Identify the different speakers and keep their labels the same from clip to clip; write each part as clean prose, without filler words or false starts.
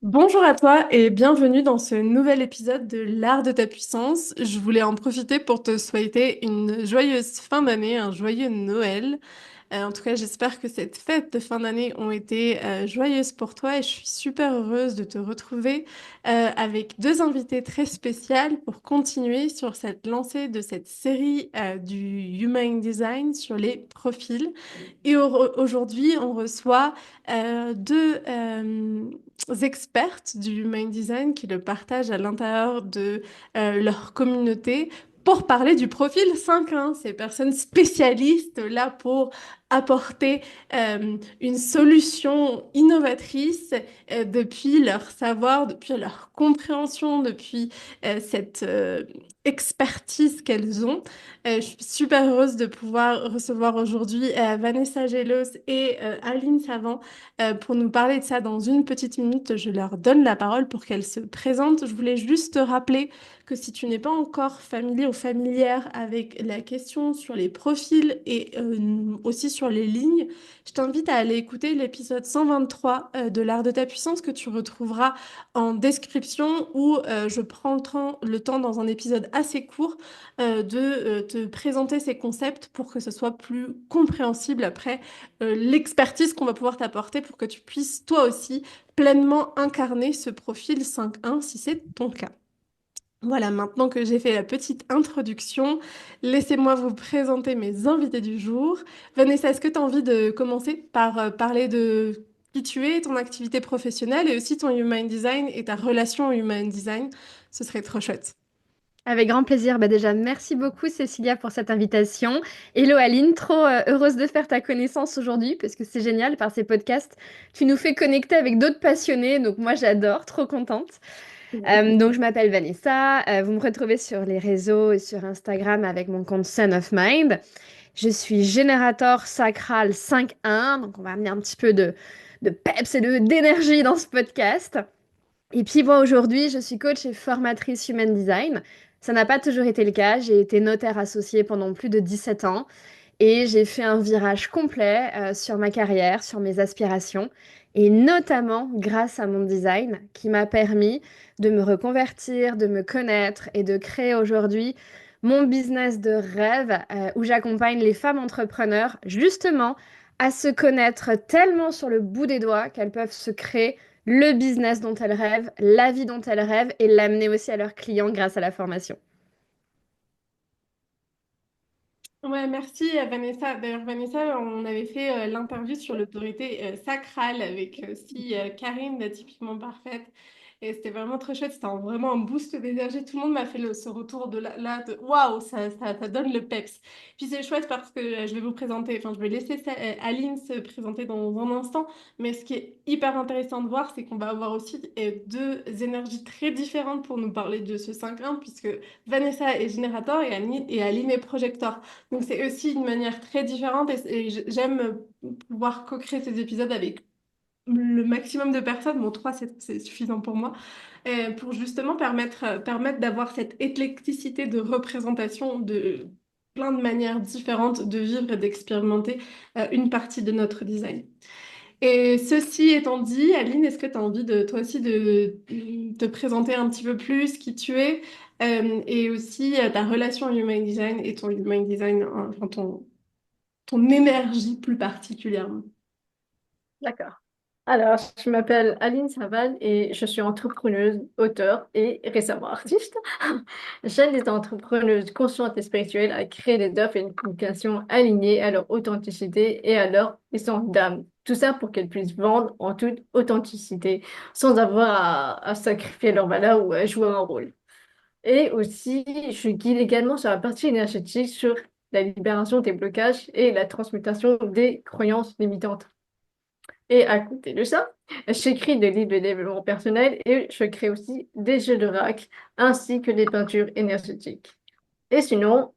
Speaker 1: Bonjour à toi et bienvenue dans ce nouvel épisode de l'art de ta puissance. Je voulais en profiter pour te souhaiter une joyeuse fin d'année, un joyeux Noël. En tout cas, j'espère que cette fête de fin d'année ont été joyeuses pour toi et je suis super heureuse de te retrouver avec deux invités très spéciales pour continuer sur cette lancée de cette série du Human Design sur les profils. Et aujourd'hui, on reçoit deux expertes du Human Design qui le partagent à l'intérieur de leur communauté pour parler du profil 5-1, ces personnes spécialistes là pour apporter une solution innovatrice depuis leur savoir, depuis leur compréhension, depuis cette expertise qu'elles ont. Je suis super heureuse de pouvoir recevoir aujourd'hui Vanessa Gelos et Aline Savant pour nous parler de ça dans une petite minute. Je leur donne la parole pour qu'elles se présentent. Je voulais juste te rappeler que si tu n'es pas encore familier ou familière avec la question sur les profils et aussi sur les lignes, je t'invite à aller écouter l'épisode 123 de l'art de ta puissance que tu retrouveras en description où je prends le temps dans un épisode assez court de te présenter ces concepts pour que ce soit plus compréhensible après l'expertise qu'on va pouvoir t'apporter pour que tu puisses toi aussi pleinement incarner ce profil 5-1 si c'est ton cas. Voilà, maintenant que j'ai fait la petite introduction, laissez-moi vous présenter mes invités du jour. Vanessa, est-ce que tu as envie de commencer par parler de qui tu es, ton activité professionnelle et aussi ton Human Design et ta relation au Human Design? Ce serait trop chouette.
Speaker 2: Avec grand plaisir. Déjà, merci beaucoup Cécilia pour cette invitation. Hello Aline, trop heureuse de faire ta connaissance aujourd'hui parce que c'est génial par ces podcasts. Tu nous fais connecter avec d'autres passionnés, donc moi j'adore, trop contente. Donc je m'appelle Vanessa, vous me retrouvez sur les réseaux et sur Instagram avec mon compte Sun of Mind. Je suis générateur sacral 5-1, donc on va amener un petit peu de peps et d'énergie dans ce podcast. Et puis moi aujourd'hui, je suis coach et formatrice Human Design. Ça n'a pas toujours été le cas. J'ai été notaire associée pendant plus de 17 ans et j'ai fait un virage complet sur ma carrière, sur mes aspirations et notamment grâce à mon design qui m'a permis de me reconvertir, de me connaître et de créer aujourd'hui mon business de rêve où j'accompagne les femmes entrepreneurs justement à se connaître tellement sur le bout des doigts qu'elles peuvent se créer le business dont elles rêvent, la vie dont elles rêvent et l'amener aussi à leurs clients grâce à la formation.
Speaker 1: Ouais, merci Vanessa. D'ailleurs, Vanessa, on avait fait l'interview sur l'autorité sacrale avec aussi Karine de Typiquement Parfaite. Et c'était vraiment très chouette. C'était vraiment un boost d'énergie. Tout le monde m'a fait ce retour de là de waouh, ça donne le peps. Puis c'est chouette parce que je vais vous présenter, enfin, je vais laisser Aline se présenter dans un instant. Mais ce qui est hyper intéressant de voir, c'est qu'on va avoir aussi deux énergies très différentes pour nous parler de ce 5-1, puisque Vanessa est générateur et Aline est projecteur. Donc c'est aussi une manière très différente et j'aime pouvoir co-créer ces épisodes avec le maximum de personnes. Bon, trois, c'est suffisant pour moi, pour justement permettre d'avoir cette éclecticité de représentation de plein de manières différentes de vivre et d'expérimenter une partie de notre design. Et ceci étant dit, Aline, est-ce que tu as envie de toi aussi de te présenter un petit peu plus qui tu es et aussi ta relation au Human Design et ton Human Design, enfin ton énergie plus particulièrement.
Speaker 3: D'accord. Alors, je m'appelle Aline Saval et je suis entrepreneuse, auteure et récemment artiste. J'aide les entrepreneuses conscientes et spirituelles à créer des offres et une communication alignée à leur authenticité et à leur essence d'âme. Tout ça pour qu'elles puissent vendre en toute authenticité sans avoir à sacrifier leur valeur ou à jouer un rôle. Et aussi, je guide également sur la partie énergétique, sur la libération des blocages et la transmutation des croyances limitantes. Et à côté de ça, j'écris des livres de développement personnel et je crée aussi des jeux d'oracle ainsi que des peintures énergétiques. Et sinon,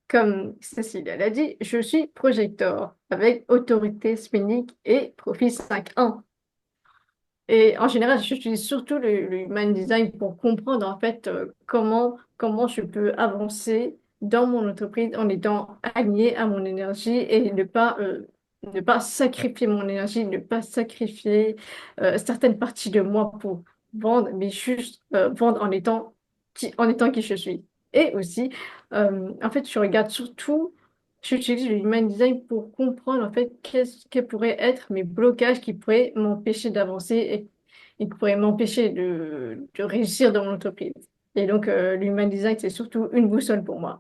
Speaker 3: comme Cécile l'a dit, je suis projecteur avec autorité spénique et profil 5.1. Et en général, j'utilise surtout le human design pour comprendre en fait comment je peux avancer dans mon entreprise en étant aligné à mon énergie et ne pas ne pas sacrifier mon énergie, ne pas sacrifier certaines parties de moi pour vendre, mais juste vendre en étant qui je suis. Et aussi, en fait, je regarde surtout, j'utilise le human design pour comprendre en fait qu'est-ce que pourraient être mes blocages qui pourraient m'empêcher d'avancer et qui pourraient m'empêcher de réussir dans mon entreprise. Et donc, l'human design, c'est surtout une boussole pour moi.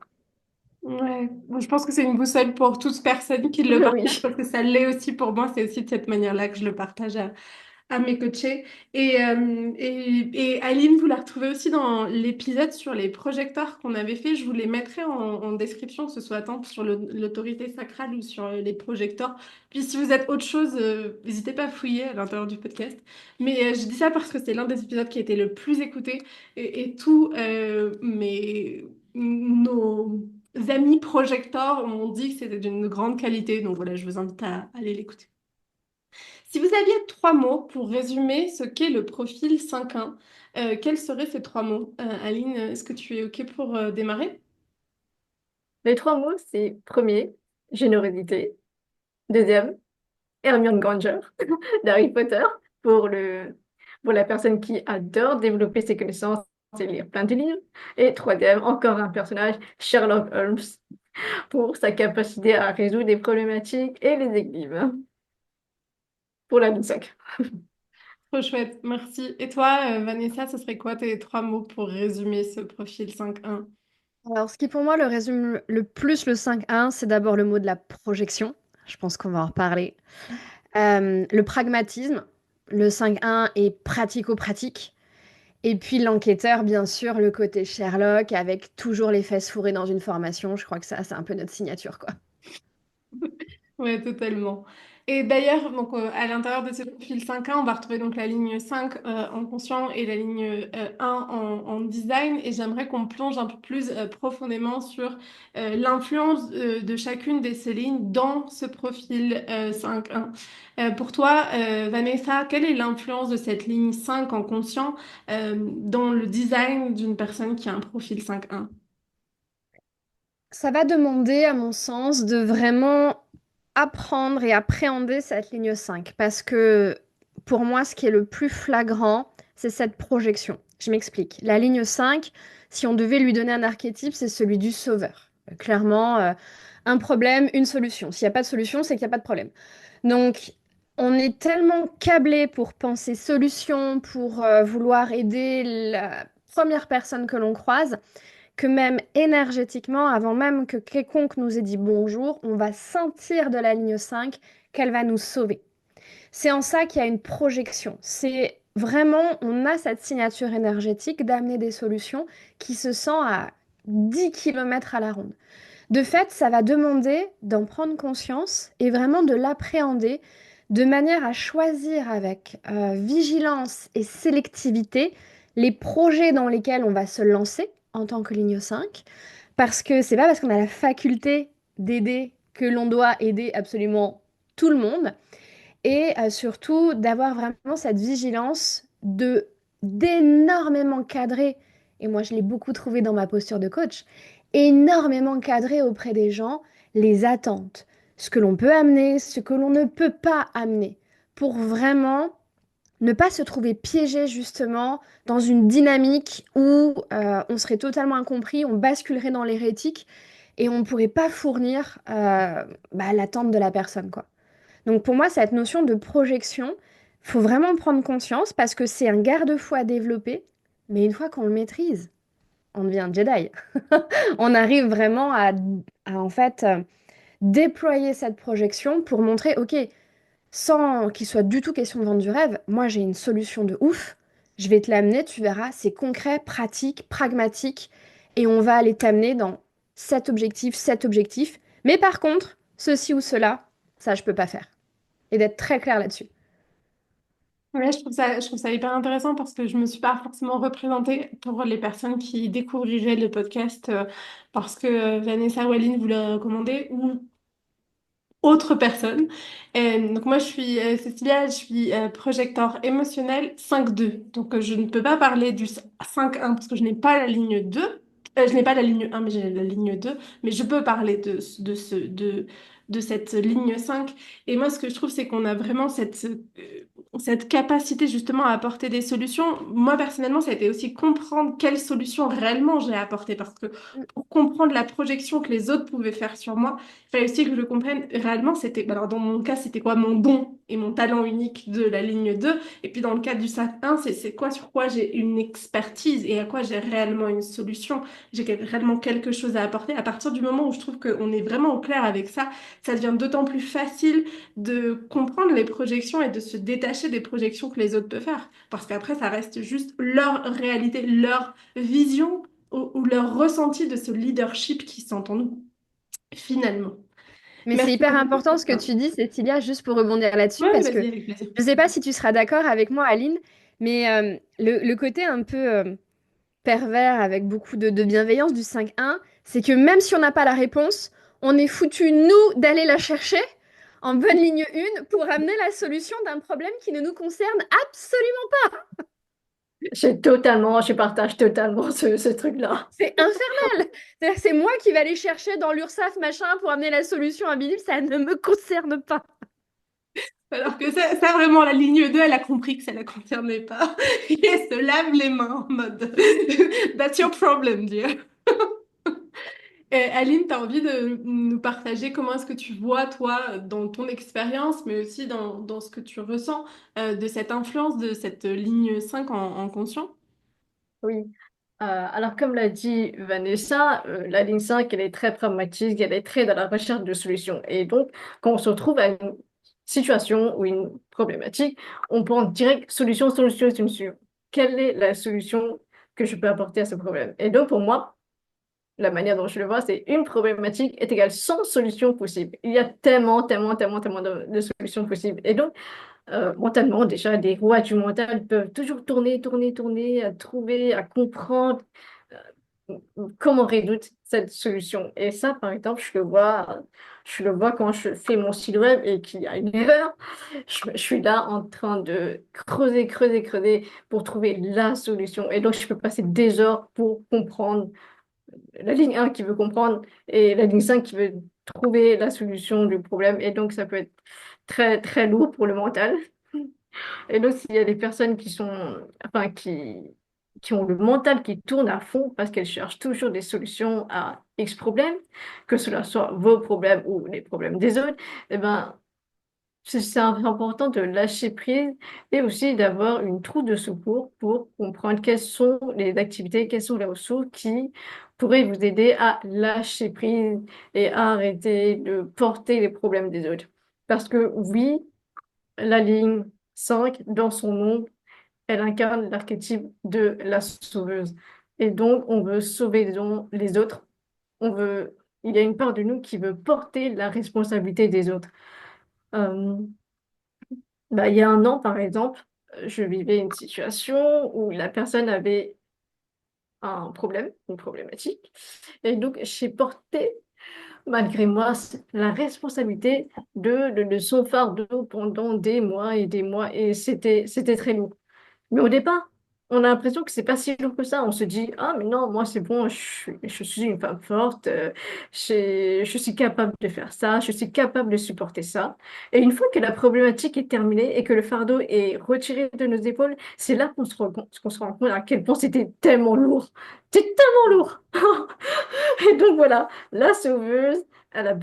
Speaker 1: Ouais, bon, je pense que c'est une boussole pour toute personne qui le
Speaker 3: Oui.
Speaker 1: partage parce que ça l'est aussi pour moi. C'est aussi de cette manière-là que je le partage à mes coachés. Et Aline, vous la retrouvez aussi dans l'épisode sur les projecteurs qu'on avait fait. Je vous les mettrai en description, que ce soit tant sur l'autorité sacrale ou sur les projecteurs. Puis si vous êtes autre chose, n'hésitez pas à fouiller à l'intérieur du podcast. Mais je dis ça parce que c'est l'un des épisodes qui a été le plus écouté et tous nos amis projecteurs m'ont dit que c'était d'une grande qualité. Donc voilà, je vous invite à aller l'écouter. Si vous aviez trois mots pour résumer ce qu'est le profil 5-1, quels seraient ces trois mots? Aline, est-ce que tu es OK pour démarrer?
Speaker 3: Les trois mots, c'est premier, générosité. Deuxième, Hermione Granger d'Harry Potter pour la personne qui adore développer ses connaissances et lire plein de livres. Et troisième, encore un personnage, Sherlock Holmes, pour sa capacité à résoudre des problématiques et les énigmes. Pour la ligne 5.
Speaker 1: Trop chouette, merci. Et toi, Vanessa, ce serait quoi tes trois mots pour résumer ce profil 5-1?
Speaker 2: Alors, ce qui pour moi le résume le plus le 5-1, c'est d'abord le mot de la projection. Je pense qu'on va en reparler. Le pragmatisme. Le 5-1 est pratico-pratique. Et puis l'enquêteur, bien sûr, le côté Sherlock, avec toujours les fesses fourrées dans une formation. Je crois que ça, c'est un peu notre signature, quoi.
Speaker 1: Ouais, totalement. Et d'ailleurs, donc, à l'intérieur de ce profil 5-1, on va retrouver donc la ligne 5 en conscient et la ligne 1 en design. Et j'aimerais qu'on plonge un peu plus profondément sur l'influence de chacune de ces lignes dans ce profil 5-1. Pour toi, Vanessa, quelle est l'influence de cette ligne 5 en conscient dans le design d'une personne qui a un profil 5-1?
Speaker 2: Ça va demander, à mon sens, de vraiment apprendre et appréhender cette ligne 5. Parce que pour moi, ce qui est le plus flagrant, c'est cette projection. Je m'explique. La ligne 5, si on devait lui donner un archétype, c'est celui du sauveur. Clairement, un problème, une solution. S'il n'y a pas de solution, c'est qu'il n'y a pas de problème. Donc, on est tellement câblé pour penser solution, pour vouloir aider la première personne que l'on croise que même énergétiquement, avant même que quiconque nous ait dit bonjour, on va sentir de la ligne 5 qu'elle va nous sauver. C'est en ça qu'il y a une projection. C'est vraiment, on a cette signature énergétique d'amener des solutions qui se sent à 10 kilomètres à la ronde. De fait, ça va demander d'en prendre conscience et vraiment de l'appréhender de manière à choisir avec vigilance et sélectivité les projets dans lesquels on va se lancer en tant que ligne 5, parce que c'est pas parce qu'on a la faculté d'aider que l'on doit aider absolument tout le monde, et surtout d'avoir vraiment cette vigilance de d'énormément cadrer, et moi je l'ai beaucoup trouvé dans ma posture de coach, énormément cadrer auprès des gens les attentes, ce que l'on peut amener, ce que l'on ne peut pas amener, pour vraiment ne pas se trouver piégé justement dans une dynamique où on serait totalement incompris, on basculerait dans l'hérétique et on ne pourrait pas fournir l'attente de la personne, quoi. Donc pour moi, cette notion de projection, faut vraiment prendre conscience parce que c'est un garde-fou à développer, mais une fois qu'on le maîtrise, on devient un Jedi. On arrive vraiment à, en fait déployer cette projection pour montrer, ok, sans qu'il soit du tout question de vendre du rêve, moi j'ai une solution de ouf, je vais te l'amener, tu verras, c'est concret, pratique, pragmatique, et on va aller t'amener dans cet objectif, mais par contre, ceci ou cela, ça je peux pas faire et d'être très clair là-dessus.
Speaker 1: Ouais, je trouve ça hyper intéressant parce que je me suis pas forcément représentée pour les personnes qui découvriraient le podcast parce que Vanessa Walline vous l'a recommandé ou autre personne. Donc moi je suis Cécilia, je suis projecteur émotionnel 5-2. Donc je ne peux pas parler du 5-1 parce que je n'ai pas la ligne 2. Je n'ai pas la ligne 1 mais j'ai la ligne 2. Mais je peux parler de cette ligne 5. Et moi, ce que je trouve, c'est qu'on a vraiment cette capacité justement à apporter des solutions. Moi, personnellement, ça a été aussi comprendre quelles solutions réellement j'ai apportées. Parce que
Speaker 2: Mm.
Speaker 1: pour comprendre la projection que les autres pouvaient faire sur moi, il fallait aussi que je comprenne réellement, alors dans mon cas, c'était quoi mon don et mon talent unique de la ligne 2. Et puis dans le cas du SAT 1, c'est quoi sur quoi j'ai une expertise et à quoi j'ai réellement une solution. J'ai réellement quelque chose à apporter. À partir du moment où je trouve qu'on est vraiment au clair avec ça, ça devient d'autant plus facile de comprendre les projections et de se détacher des projections que les autres peuvent faire. Parce qu'après, ça reste juste leur réalité, leur vision ou leur ressenti de ce leadership qui sentent en nous, finalement.
Speaker 2: Mais c'est
Speaker 1: Merci
Speaker 2: hyper
Speaker 1: beaucoup.
Speaker 2: important ce que tu dis, Cécilia, juste pour rebondir là-dessus,
Speaker 1: Ouais,
Speaker 2: parce que
Speaker 1: vas-y, avec plaisir.
Speaker 2: je ne sais pas si tu seras d'accord avec moi, Aline, mais le côté un peu pervers avec beaucoup de bienveillance du 5-1, c'est que même si on n'a pas la réponse, on est foutu, nous, d'aller la chercher en bonne ligne 1 pour amener la solution d'un problème qui ne nous concerne absolument.
Speaker 3: Je partage totalement ce truc-là.
Speaker 2: C'est infernal. C'est-à-dire que c'est moi qui vais aller chercher dans l'URSSAF machin pour amener la solution à Bidip, ça ne me concerne pas.
Speaker 1: Alors que ça, vraiment, la ligne 2, elle a compris que ça ne la concernait pas. Et elle se lave les mains en mode That's your problem, dear. Et Aline, tu as envie de nous partager comment est-ce que tu vois, toi, dans ton expérience, mais aussi dans ce que tu ressens de cette influence de cette ligne 5 en conscient?
Speaker 3: Oui. Alors, comme l'a dit Vanessa, la ligne 5, elle est très pragmatique, elle est très dans la recherche de solutions. Et donc, quand on se retrouve à une situation ou une problématique, on pense direct solution, solution, solution. Quelle est la solution que je peux apporter à ce problème? Et donc, pour moi, la manière dont je le vois, c'est une problématique est égale 100 solutions possibles. Il y a tellement, tellement, tellement, tellement de solutions possibles. Et donc, mentalement, déjà, les rois du mental peuvent toujours tourner, tourner, tourner, à trouver, à comprendre comment résoudre cette solution. Et ça, par exemple, je le vois quand je fais mon site web et qu'il y a une erreur. Je suis là en train de creuser, creuser, creuser pour trouver la solution. Et donc, je peux passer des heures pour comprendre la ligne 1 qui veut comprendre et la ligne 5 qui veut trouver la solution du problème. Et donc, ça peut être très, très lourd pour le mental. Et donc, s'il y a des personnes enfin, qui ont le mental qui tourne à fond parce qu'elles cherchent toujours des solutions à X problèmes, que cela soit vos problèmes ou les problèmes des autres, eh ben, c'est important de lâcher prise et aussi d'avoir une trousse de secours pour comprendre quelles sont les activités, quelles sont les ressources qui pourraient vous aider à lâcher prise et à arrêter de porter les problèmes des autres. Parce que oui, la ligne 5 dans son nom, elle incarne l'archétype de la sauveuse. Et donc, on veut sauver les autres. Il y a une part de nous qui veut porter la responsabilité des autres. Euh, il y a un an, par exemple, je vivais une situation où la personne avait un problème, une problématique. Et donc, j'ai porté, malgré moi, la responsabilité de son fardeau pendant des mois et des mois. Et c'était très lourd. Mais au départ, on a l'impression que c'est pas si lourd que ça. On se dit, ah, mais non, moi, c'est bon, je suis une femme forte, je suis capable de faire ça, je suis capable de supporter ça. Et une fois que la problématique est terminée et que le fardeau est retiré de nos épaules, c'est là qu'on se rend compte à quel point c'était tellement lourd. C'était tellement lourd. Et donc voilà, la sauveuse, elle a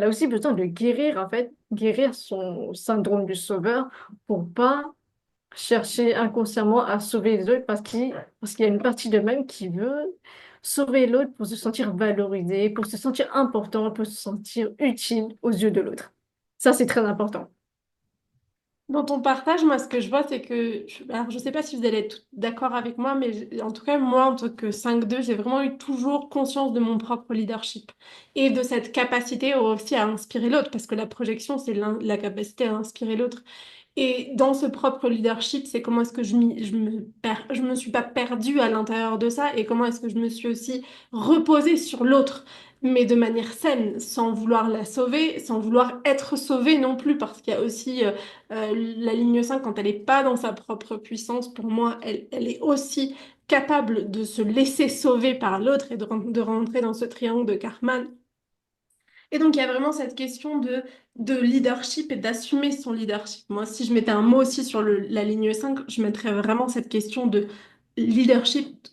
Speaker 3: aussi besoin de guérir, en fait, guérir son syndrome du sauveur pour pas chercher inconsciemment à sauver les autres parce qu'il y a une partie d'eux-mêmes qui veut sauver l'autre pour se sentir valorisé, pour se sentir important, pour se sentir utile aux yeux de l'autre. Ça, c'est très important.
Speaker 1: Dans ton partage, moi, ce que je vois, c'est que, alors je ne sais pas si vous allez être d'accord avec moi, mais en tout cas, moi, en tant que 5-2, j'ai vraiment eu toujours conscience de mon propre leadership et de cette capacité aussi à inspirer l'autre, parce que la projection, c'est la capacité à inspirer l'autre. Et dans ce propre leadership, c'est comment est-ce que je me suis pas perdue à l'intérieur de ça et comment est-ce que je me suis aussi reposée sur l'autre, mais de manière saine, sans vouloir la sauver, sans vouloir être sauvée non plus, parce qu'il y a aussi la ligne 5 quand elle n'est pas dans sa propre puissance, pour moi, elle est aussi capable de se laisser sauver par l'autre et de rentrer dans ce triangle de Karman Et donc, il y a vraiment cette question de leadership et d'assumer son leadership. Moi, si je mettais un mot aussi sur la ligne 5, je mettrais vraiment cette question de leadership.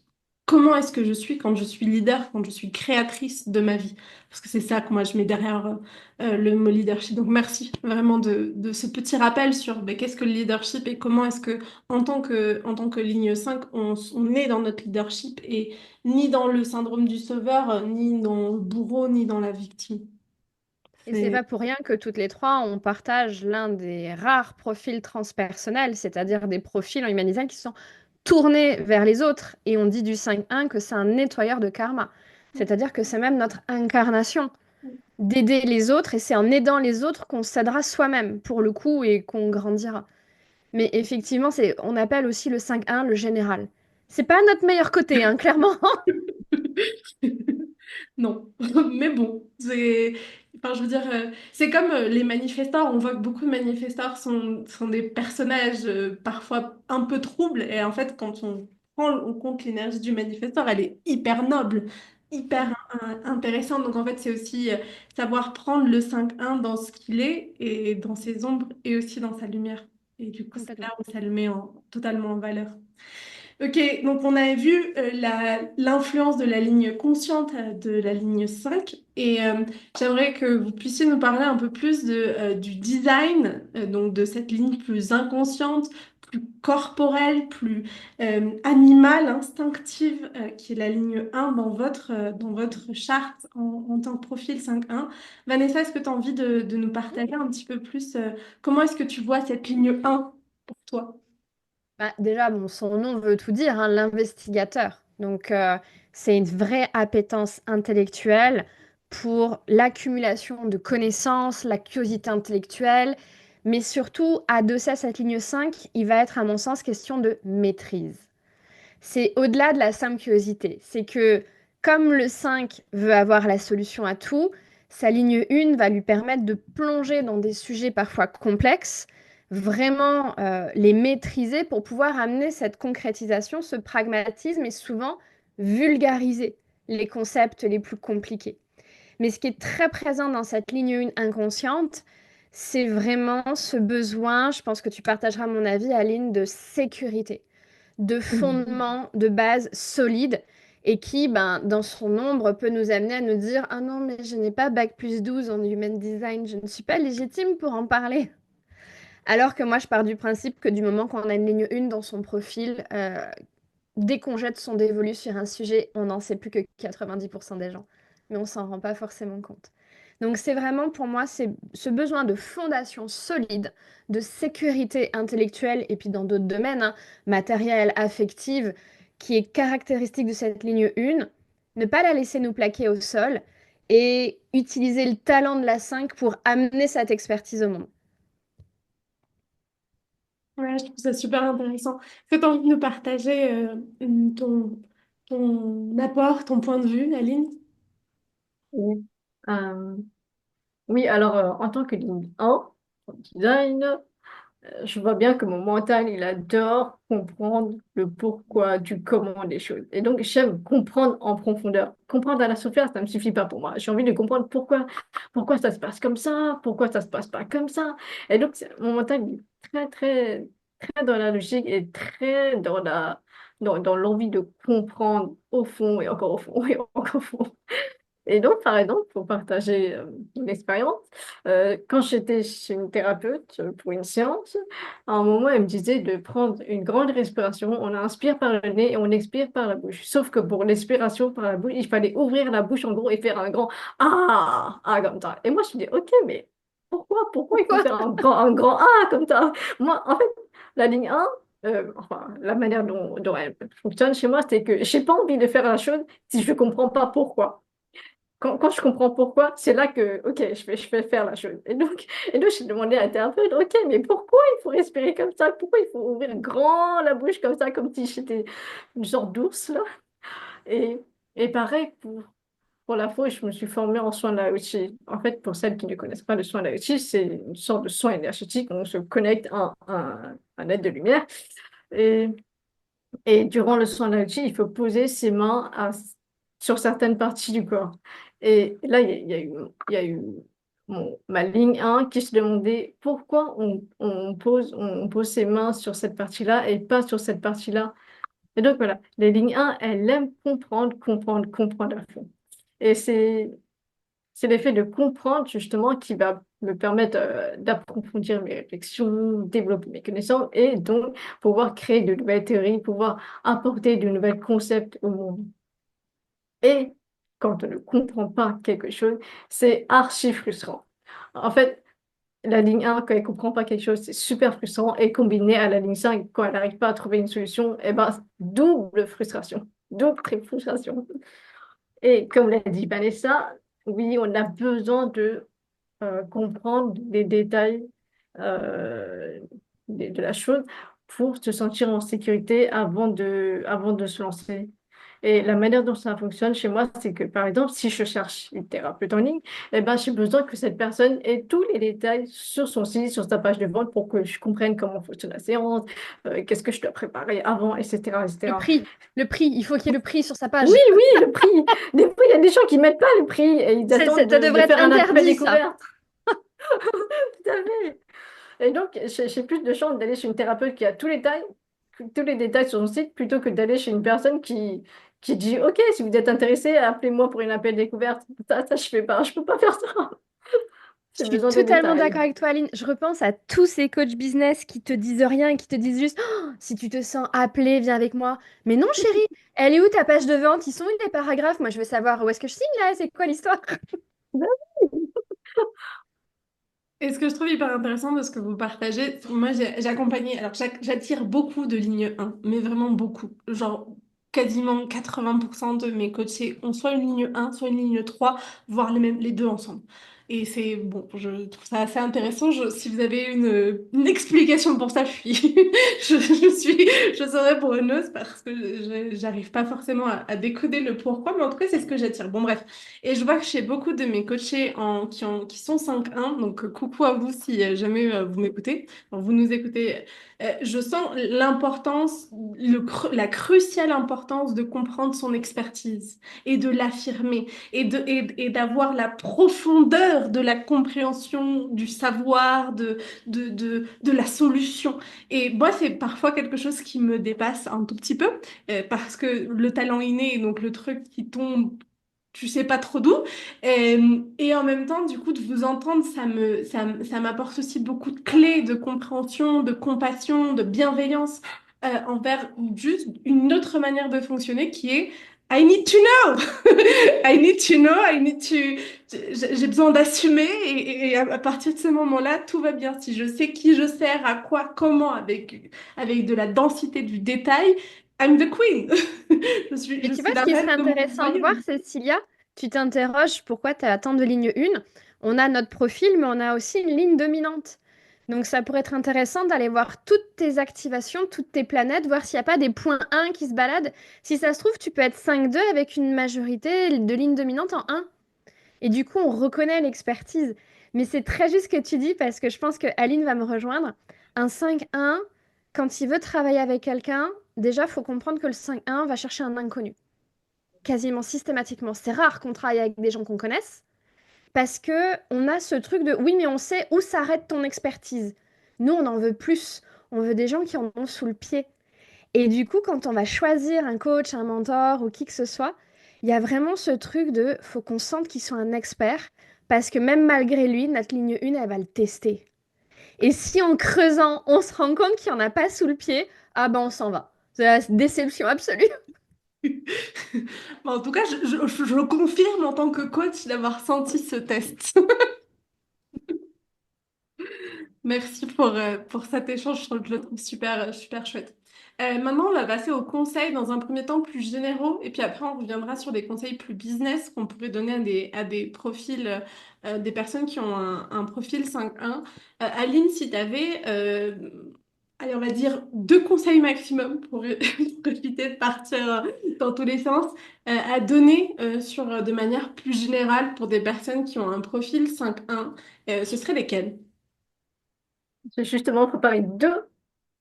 Speaker 1: Comment est-ce que je suis quand je suis leader, quand je suis créatrice de ma vie? Parce que c'est ça que moi, je mets derrière le mot leadership. Donc, merci vraiment de ce petit rappel sur ben, qu'est-ce que le leadership et comment est-ce que, en tant que ligne 5, on est dans notre leadership et ni dans le syndrome du sauveur, ni dans le bourreau, ni dans la victime.
Speaker 2: Et c'est
Speaker 1: C'est...
Speaker 2: pas pour rien que toutes les trois, on partage l'un des rares profils transpersonnels, c'est-à-dire des profils en human design qui sont tournés vers les autres. Et on dit du 5-1 que c'est un nettoyeur de karma. C'est-à-dire que c'est même notre incarnation d'aider les autres, et c'est en aidant les autres qu'on s'aidera soi-même, pour le coup, et qu'on grandira. Mais effectivement, on appelle aussi le 5-1 le général. C'est pas notre meilleur côté, hein, clairement.
Speaker 1: Non, mais bon, enfin, je veux dire, c'est comme les manifestants. On voit que beaucoup de manifestants sont des personnages parfois un peu troubles. Et en fait, quand on prend en compte l'énergie du manifestant, elle est hyper noble, hyper intéressante. Donc en fait, c'est aussi savoir prendre le 5-1 dans ce qu'il est et dans ses ombres et aussi dans sa lumière. Et du coup, c'est là
Speaker 2: Complètement.
Speaker 1: où ça le met totalement en valeur. Ok, donc on avait vu l'influence de la ligne consciente de la ligne 5 et j'aimerais que vous puissiez nous parler un peu plus du design, donc de cette ligne plus inconsciente, plus corporelle, plus animale, instinctive, qui est la ligne 1 dans votre charte en tant que profil 5-1. Vanessa, est-ce que tu as envie de nous partager un petit peu plus comment est-ce que tu vois cette ligne 1 pour toi?
Speaker 2: Bah, déjà, bon, son nom veut tout dire, hein, l'investigateur. Donc, c'est une vraie appétence intellectuelle pour l'accumulation de connaissances, la curiosité intellectuelle, mais surtout, adossé à cette ligne 5, il va être, à mon sens, question de maîtrise. C'est au-delà de la simple curiosité. C'est que, comme le 5 veut avoir la solution à tout, sa ligne 1 va lui permettre de plonger dans des sujets parfois complexes, vraiment les maîtriser pour pouvoir amener cette concrétisation, ce pragmatisme et souvent vulgariser les concepts les plus compliqués. Mais ce qui est très présent dans cette ligne 1 inconsciente, c'est vraiment ce besoin, je pense que tu partageras mon avis, Aline, de sécurité, de fondement, de base solide et qui, ben, dans son nombre, peut nous amener à nous dire: ah non, mais je n'ai pas bac plus 12 en human design, je ne suis pas légitime pour en parler. Alors que moi, je pars du principe que du moment qu'on a une ligne 1 dans son profil, dès qu'on jette son dévolu sur un sujet, on n'en sait plus que 90% des gens. Mais on s'en rend pas forcément compte. Donc c'est vraiment pour moi c'est ce besoin de fondation solide, de sécurité intellectuelle et puis dans d'autres domaines, hein, matérielle, affective, qui est caractéristique de cette ligne 1, ne pas la laisser nous plaquer au sol et utiliser le talent de la 5 pour amener cette expertise au monde.
Speaker 1: Ouais, je trouve ça super intéressant. Est-ce que tu as envie de nous partager ton apport, ton point de vue, Aline?
Speaker 3: Oui. Euh, oui, alors en tant que ligne 1, en design, je vois bien que mon mental, il adore comprendre le pourquoi du comment des choses. Et donc, j'aime comprendre en profondeur. Comprendre à la surface, ça ne me suffit pas pour moi. J'ai envie de comprendre pourquoi ça se passe comme ça, pourquoi ça se passe pas comme ça. Et donc, mon mental, il est très, très, très dans la logique et très dans l'envie de comprendre au fond et encore au fond et encore au fond. Et donc, par exemple, pour partager une expérience, quand j'étais chez une thérapeute pour une séance, à un moment, elle me disait de prendre une grande respiration. On inspire par le nez et on expire par la bouche. Sauf que pour l'expiration par la bouche, il fallait ouvrir la bouche en gros et faire un grand ah comme ça. Et moi, je me dis, ok, mais pourquoi il faut
Speaker 2: Pourquoi?
Speaker 3: faire un grand ah comme ça? Moi, en fait, la ligne 1, enfin, la manière dont elle fonctionne chez moi, c'est que j'ai pas envie de faire la chose si je comprends pas pourquoi. Quand je comprends pourquoi, c'est là que, ok, je vais faire la chose. Et donc j'ai demandé à un thérapeute, ok, mais pourquoi il faut respirer comme ça? Pourquoi il faut ouvrir grand la bouche comme ça, comme si j'étais une sorte d'ours, là? Et, et pareil, pour la fois, je me suis formée en soin Lao-Chi. En fait, pour celles qui ne connaissent pas le soin Lao-Chi, c'est une sorte de soin énergétique. On se connecte à un être de lumière. Et, et durant le soin Lao-Chi, il faut poser ses mains sur certaines parties du corps. Et là, il y a eu ma ligne 1 qui se demandait pourquoi on pose ses mains sur cette partie-là et pas sur cette partie-là. Et donc voilà, les lignes 1, elles aiment comprendre, comprendre, comprendre à fond. Et c'est l'effet de comprendre justement qui va me permettre d'approfondir mes réflexions, développer mes connaissances et donc pouvoir créer de nouvelles théories, pouvoir apporter de nouveaux concepts au monde. Et quand on ne comprend pas quelque chose, c'est archi frustrant. En fait, la ligne 1, quand elle ne comprend pas quelque chose, c'est super frustrant. Et combiné à la ligne 5, quand elle n'arrive pas à trouver une solution, eh ben, double frustration. Double frustration. Et comme l'a dit Vanessa, oui, on a besoin de comprendre les détails euh, de la chose pour se sentir en sécurité avant de se lancer. Et la manière dont ça fonctionne chez moi, c'est que, par exemple, si je cherche une thérapeute en ligne, eh ben, j'ai besoin que cette personne ait tous les détails sur son site, sur sa page de vente pour que je comprenne comment fonctionne la séance, qu'est-ce que je dois préparer avant, etc.,
Speaker 2: Le
Speaker 3: etc.
Speaker 2: prix, le prix, il faut qu'il y ait le prix sur sa
Speaker 3: Oui,
Speaker 2: page.
Speaker 3: oui, le prix. Des fois, il y a des gens qui mettent pas le prix et ils attendent
Speaker 2: Ça
Speaker 3: de
Speaker 2: devrait être
Speaker 3: faire un appel
Speaker 2: interdit, ça.
Speaker 3: découverte. Tout à fait. Et donc, j'ai plus de chance d'aller chez une thérapeute qui a tous les détails sur son site, plutôt que d'aller chez une personne qui dit, OK, si vous êtes intéressé, appelez-moi pour une appel découverte. Ça, je fais pas, je peux pas faire ça.
Speaker 2: Je
Speaker 3: J'ai
Speaker 2: suis
Speaker 3: besoin de
Speaker 2: totalement
Speaker 3: détails.
Speaker 2: d'accord avec toi, Aline. Je repense à tous ces coachs business qui te disent rien et qui te disent juste oh, si tu te sens appelé, viens avec moi. Mais non, chérie, elle est où ta page de vente? Ils sont où les paragraphes? Moi, je veux savoir où est-ce que je signe là? C'est quoi l'histoire?
Speaker 1: Et ce que je trouve hyper intéressant de ce que vous partagez, moi j'ai accompagné, alors j'attire beaucoup de ligne 1, mais vraiment beaucoup. Genre quasiment 80% de mes coachés ont soit une ligne 1, soit une ligne 3, voire les deux ensemble. Et c'est bon, je trouve ça assez intéressant. Si vous avez une explication pour ça, je serais preneuse parce que j'arrive pas forcément à décoder le pourquoi, mais en tout cas, c'est ce que j'attire. Bon, bref. Et je vois que chez beaucoup de mes coachés qui sont 5-1, donc coucou à vous si jamais vous m'écoutez, enfin, vous nous écoutez, je sens l'importance, la cruciale importance de comprendre son expertise et de l'affirmer et d'avoir la profondeur de la compréhension du savoir, de la solution. Et moi, c'est parfois quelque chose qui me dépasse un tout petit peu parce que le talent inné, donc le truc qui tombe tu sais pas trop d'où. Et en même temps, du coup, de vous entendre, ça m'apporte aussi beaucoup de clés de compréhension, de compassion, de bienveillance envers juste une autre manière de fonctionner qui est I need to know. I need to know, j'ai besoin d'assumer et à partir de ce moment-là, tout va bien. Si je sais qui je sers, à quoi, comment, avec de la densité du détail, I'm the queen.
Speaker 2: Mais
Speaker 1: Je
Speaker 2: tu vois,
Speaker 1: suis
Speaker 2: ce
Speaker 1: la
Speaker 2: qui
Speaker 1: reine
Speaker 2: serait
Speaker 1: de mon
Speaker 2: intéressant de voir,
Speaker 1: royaume.
Speaker 2: Cécilia, tu t'interroges pourquoi tu as tant de lignes 1. On a notre profil, mais on a aussi une ligne dominante. Donc ça pourrait être intéressant d'aller voir toutes tes activations, toutes tes planètes, voir s'il n'y a pas des points 1 qui se baladent. Si ça se trouve, tu peux être 5-2 avec une majorité de lignes dominantes en 1. Et du coup, on reconnaît l'expertise. Mais c'est très juste ce que tu dis parce que je pense que Aline va me rejoindre. Un 5-1, quand il veut travailler avec quelqu'un, déjà, il faut comprendre que le 5-1 va chercher un inconnu quasiment systématiquement. C'est rare qu'on travaille avec des gens qu'on connaisse parce que on a ce truc de oui, mais on sait où s'arrête ton expertise. Nous, on en veut plus. On veut des gens qui en ont sous le pied. Et du coup, quand on va choisir un coach, un mentor ou qui que ce soit, il y a vraiment ce truc de faut qu'on sente qu'ils sont un expert parce que même malgré lui, notre ligne 1, elle va le tester. Et si en creusant, on se rend compte qu'il n'y en a pas sous le pied, ah ben on s'en va. C'est la déception absolue.
Speaker 1: En tout cas, je confirme en tant que coach d'avoir senti ce test. Merci pour cet échange, je le trouve super chouette. Maintenant, on va passer aux conseils dans un premier temps plus généraux, et puis après, on reviendra sur des conseils plus business qu'on pourrait donner à des profils, des personnes qui ont un profil 5-1. Aline, si tu avais, allez, on va dire deux conseils maximum pour, pour éviter de partir dans tous les sens, à donner de manière plus générale pour des personnes qui ont un profil 5-1, ce seraient lesquels?
Speaker 3: J'ai justement préparé deux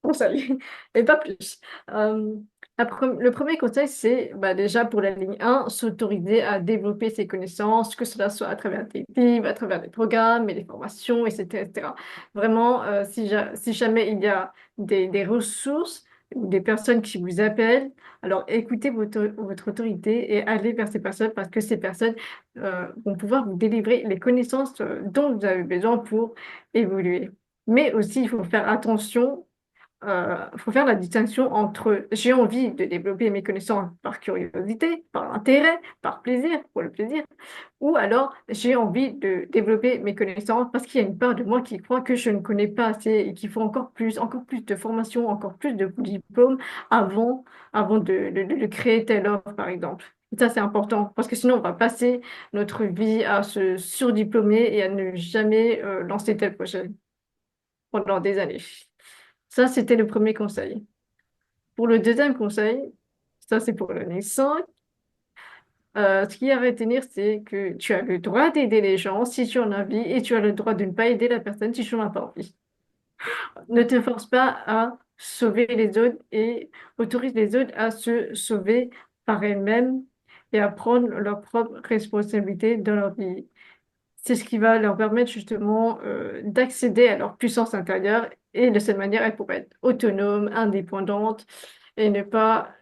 Speaker 3: conseils, et pas plus. Euh, Le premier conseil, c'est bah, déjà pour la ligne 1, s'autoriser à développer ses connaissances, que cela soit à travers des livres, à travers des programmes et des formations, etc. etc. Vraiment, si jamais il y a des ressources ou des personnes qui vous appellent, alors écoutez votre autorité et allez vers ces personnes parce que ces personnes vont pouvoir vous délivrer les connaissances dont vous avez besoin pour évoluer. Mais aussi, il faut faire attention faut faire la distinction entre j'ai envie de développer mes connaissances par curiosité, par intérêt, par plaisir, pour le plaisir, ou alors j'ai envie de développer mes connaissances parce qu'il y a une part de moi qui croit que je ne connais pas assez et qu'il faut encore plus de formation, encore plus de diplômes avant de créer telle offre, par exemple. Et ça, c'est important parce que sinon, on va passer notre vie à se surdiplômer et à ne jamais lancer tel projet pendant des années. Ça, c'était le premier conseil. Pour le deuxième conseil, ça c'est pour l'année 5, ce qu'il y a à retenir, c'est que tu as le droit d'aider les gens si tu en as envie et tu as le droit de ne pas aider la personne si tu n'en as pas envie. Ne te force pas à sauver les autres et autorise les autres à se sauver par elles-mêmes et à prendre leurs propres responsabilités dans leur vie. C'est ce qui va leur permettre justement d'accéder à leur puissance intérieure et de cette manière, elles pourraient être autonomes, indépendantes et ne pas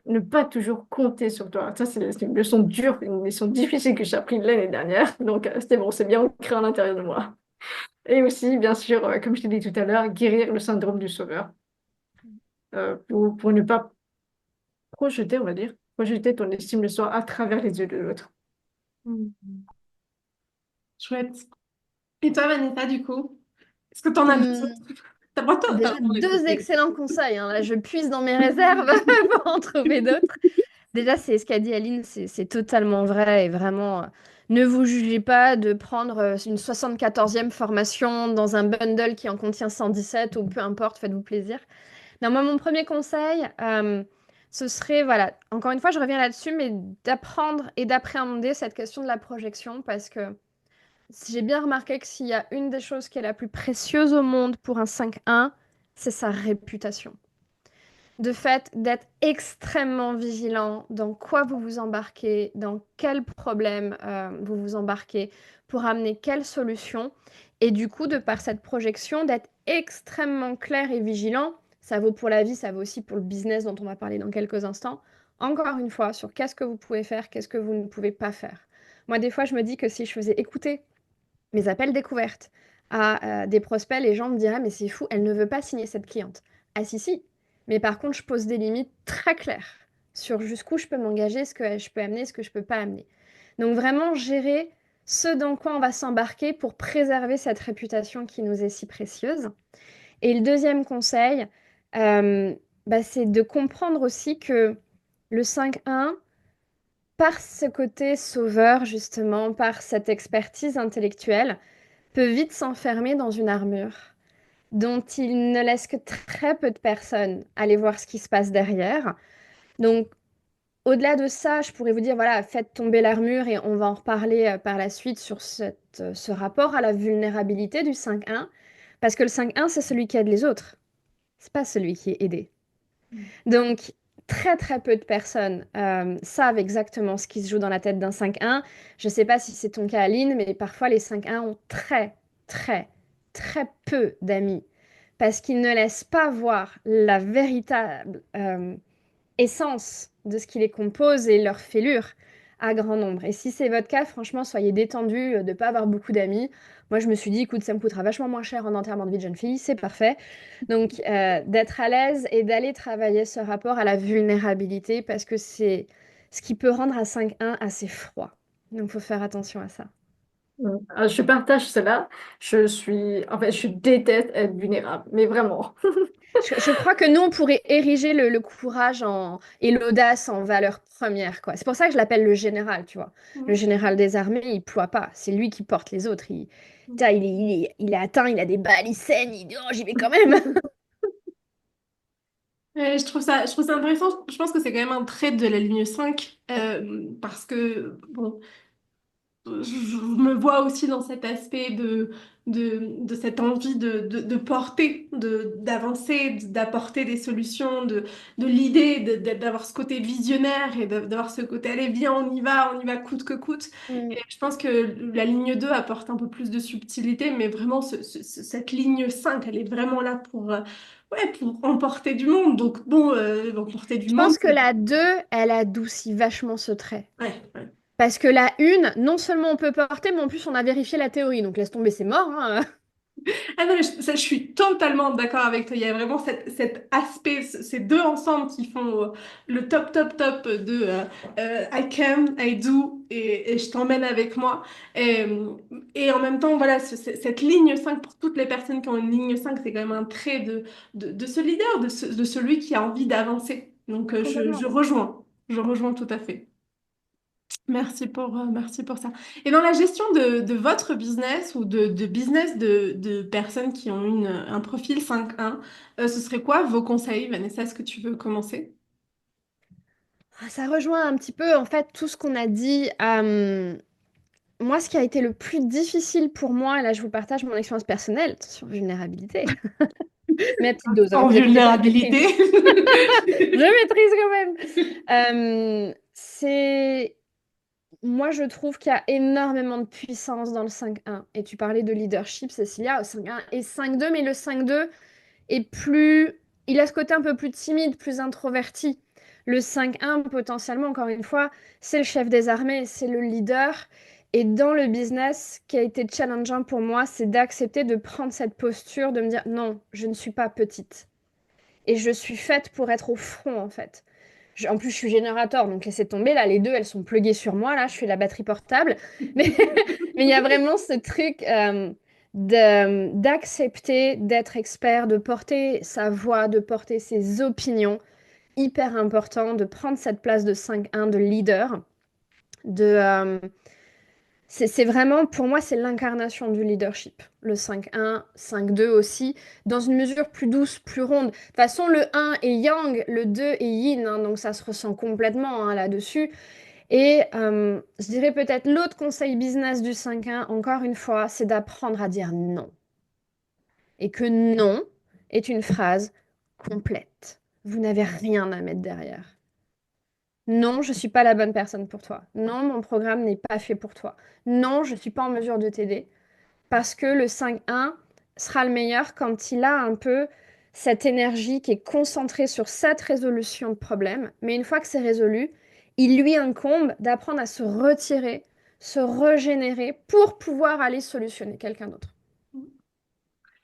Speaker 3: toujours compter sur toi. Ça, c'est une leçon dure, une leçon difficile que j'ai appris l'année dernière. Donc, c'était bon, c'est bien ancré à l'intérieur de moi. Et aussi, bien sûr, comme je t'ai dit tout à l'heure, guérir le syndrome du sauveur pour ne pas projeter, on va dire, projeter ton estime de soi à travers les yeux de l'autre.
Speaker 1: Mm. Chouette. Et toi, Vanessa, du coup, est-ce que t'en as besoin?
Speaker 2: Hmm,
Speaker 1: T'as
Speaker 2: déjà,
Speaker 1: vraiment des
Speaker 2: deux
Speaker 1: conseils.
Speaker 2: excellents conseils, hein. Là, je puise dans mes réserves pour en trouver d'autres. Déjà, c'est ce qu'a dit Aline, c'est totalement vrai et vraiment, ne vous jugez pas de prendre une 74e formation dans un bundle qui en contient 117 ou peu importe, faites-vous plaisir. Non, moi, mon premier conseil, ce serait, voilà, encore une fois, je reviens là-dessus, mais d'apprendre et d'appréhender cette question de la projection parce que j'ai bien remarqué que s'il y a une des choses qui est la plus précieuse au monde pour un 5-1, c'est sa réputation. De fait, d'être extrêmement vigilant dans quoi vous vous embarquez, dans quel problème vous vous embarquez, pour amener quelle solution. Et du coup, de par cette projection, d'être extrêmement clair et vigilant, ça vaut pour la vie, ça vaut aussi pour le business dont on va parler dans quelques instants. Encore une fois, sur qu'est-ce que vous pouvez faire, qu'est-ce que vous ne pouvez pas faire. Moi, des fois, je me dis que si je faisais écouter mes appels découvertes à des prospects, les gens me diraient, mais c'est fou, elle ne veut pas signer cette cliente. Ah si, si. Mais par contre, je pose des limites très claires sur jusqu'où je peux m'engager, ce que je peux amener, ce que je peux pas amener. Donc vraiment gérer ce dans quoi on va s'embarquer pour préserver cette réputation qui nous est si précieuse. Et le deuxième conseil, euh, c'est de comprendre aussi que le 5-1, par ce côté sauveur, justement, par cette expertise intellectuelle, peut vite s'enfermer dans une armure dont il ne laisse que très peu de personnes aller voir ce qui se passe derrière. Donc, au-delà de ça, je pourrais vous dire, voilà, faites tomber l'armure et on va en reparler par la suite sur ce rapport à la vulnérabilité du 5-1, parce que le 5-1, c'est celui qui aide les autres, c'est pas celui qui est aidé. Donc, très très peu de personnes savent exactement ce qui se joue dans la tête d'un 5-1. Je ne sais pas si c'est ton cas, Aline, mais parfois les 5-1 ont très très très peu d'amis parce qu'ils ne laissent pas voir la véritable essence de ce qui les compose et leur fêlure à grand nombre. Et si c'est votre cas, franchement, soyez détendus de ne pas avoir beaucoup d'amis. Moi, je me suis dit, écoute, ça me coûtera vachement moins cher en enterrement de vie de jeune fille, c'est parfait. Donc, d'être à l'aise et d'aller travailler ce rapport à la vulnérabilité parce que c'est ce qui peut rendre un 5-1 assez froid. Donc, il faut faire attention à ça.
Speaker 3: Je partage cela. En fait, je déteste être vulnérable, mais vraiment.
Speaker 2: Je crois que nous, on pourrait ériger le courage et l'audace en valeur première, quoi. C'est pour ça que je l'appelle le général, tu vois. Le
Speaker 1: Mm.
Speaker 2: général des armées, il ploie pas. C'est lui qui porte les autres.
Speaker 1: Mm.
Speaker 2: Putain, il est atteint, il a des balles, il saigne, il dit, oh, j'y vais quand même.
Speaker 1: Ouais, je trouve ça intéressant. Je pense que c'est quand même un trait de la ligne 5 parce que, bon, je me vois aussi dans cet aspect de cette envie de porter, d'avancer, d'apporter des solutions, de l'idée, d'avoir ce côté visionnaire et d'avoir ce côté, allez, viens, on y va coûte que coûte.
Speaker 2: Mm.
Speaker 1: Et je pense que la ligne 2 apporte un peu plus de subtilité, mais vraiment, cette ligne 5 elle est vraiment là ouais, pour emporter du monde. Donc, bon, emporter du
Speaker 2: Je
Speaker 1: monde,
Speaker 2: pense que la 2, elle adoucit vachement ce trait.
Speaker 1: ouais, ouais.
Speaker 2: Parce que la 1, non seulement on peut porter, mais en plus on a vérifié la théorie. Donc laisse tomber, c'est mort, hein.
Speaker 1: Ah non, mais je suis totalement d'accord avec toi. Il y a vraiment cet aspect, ces deux ensemble qui font le top, top, top de I can, I do et je t'emmène avec moi. Et en même temps, voilà, cette ligne 5 pour toutes les personnes qui ont une ligne 5 c'est quand même un trait de ce leader, de celui qui a envie d'avancer. Donc
Speaker 2: Complètement.
Speaker 1: je rejoins tout à fait. Merci pour ça. Et dans la gestion de votre business ou de business de personnes qui ont un profil 5-1, ce serait quoi vos conseils, Vanessa? Est-ce que tu veux commencer?
Speaker 2: Ça rejoint un petit peu en fait tout ce qu'on a dit. Moi, ce qui a été le plus difficile pour moi, et là je vous partage mon expérience personnelle, attention, vulnérabilité, ma petite dose, hein,
Speaker 1: En
Speaker 2: vous inquiétez pas, je
Speaker 1: vulnérabilité.
Speaker 2: maîtrise. Je maîtrise quand même. Moi, je trouve qu'il y a énormément de puissance dans le 5-1. Et tu parlais de leadership, Cécilia, au 5-1 et 5-2, mais le 5-2 est plus... Il a ce côté un peu plus timide, plus introverti. Le 5-1, potentiellement, encore une fois, c'est le chef des armées, c'est le leader. Et dans le business, ce qui a été challengeant pour moi, c'est d'accepter de prendre cette posture, de me dire non, je ne suis pas petite. Et je suis faite pour être au front, en fait. En plus, je suis générateur, donc laissez tomber. Là, les deux, elles sont pluguées sur moi. Là, je suis la batterie portable. Mais mais il y a vraiment ce truc d'accepter d'être expert, de porter sa voix, de porter ses opinions. Hyper important de prendre cette place de 5-1, de leader, c'est vraiment, pour moi, c'est l'incarnation du leadership. Le 5-1, 5-2 aussi, dans une mesure plus douce, plus ronde. De toute façon, le 1 est yang, le 2 est yin, hein, donc ça se ressent complètement hein, là-dessus. Et je dirais peut-être l'autre conseil business du 5-1, encore une fois, c'est d'apprendre à dire non. Et que non est une phrase complète. Vous n'avez rien à mettre derrière. Non, je ne suis pas la bonne personne pour toi. Non, mon programme n'est pas fait pour toi. Non, je ne suis pas en mesure de t'aider. Parce que le 5-1 sera le meilleur quand il a un peu cette énergie qui est concentrée sur cette résolution de problème. Mais une fois que c'est résolu, il lui incombe d'apprendre à se retirer, se régénérer pour pouvoir aller solutionner quelqu'un d'autre.